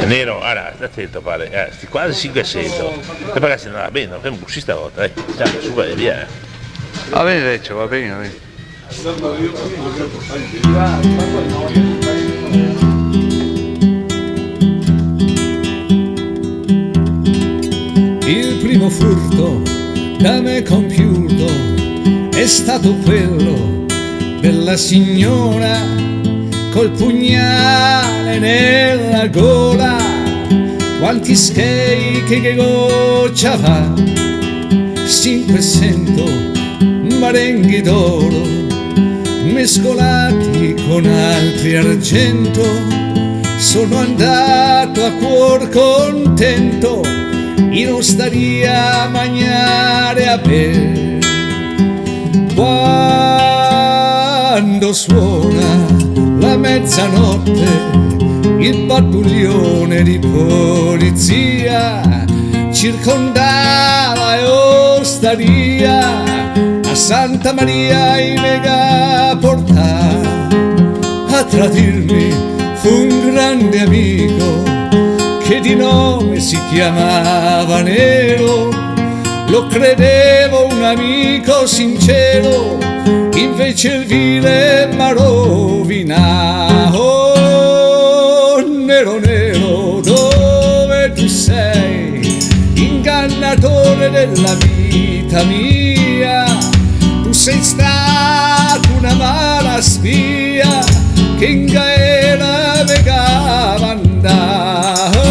Nero, allora, attento padre, sti quasi 500. Se ragazzi andava bene, non facciamo così stavolta, ciao, su vai via. Va bene Reccio, va bene, va bene. Il primo furto da me compiuto è stato quello della signora col pugnale nella gola. Quanti schei che goccia fa, 500 marenghi d'oro mescolati con altri argento. Sono andato a cuor contento in osteria a mangiare a bere. Quando suona la mezzanotte il pattuglione di polizia circondava e osteria a Santa Maria in mega portà. A tradirmi fu un grande amico che di nome si chiamava Nero. Lo credevo un amico sincero, invece il vile m'ha rovinato. Nero, nero, dove tu sei? Ingannatore della vita mia. Tu sei stato una mala spia che in gaera vegava andare.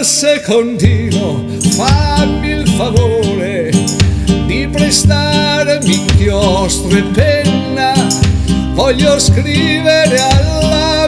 Se continuo, fammi il favore di prestarmi inchiostro e penna. Voglio scrivere alla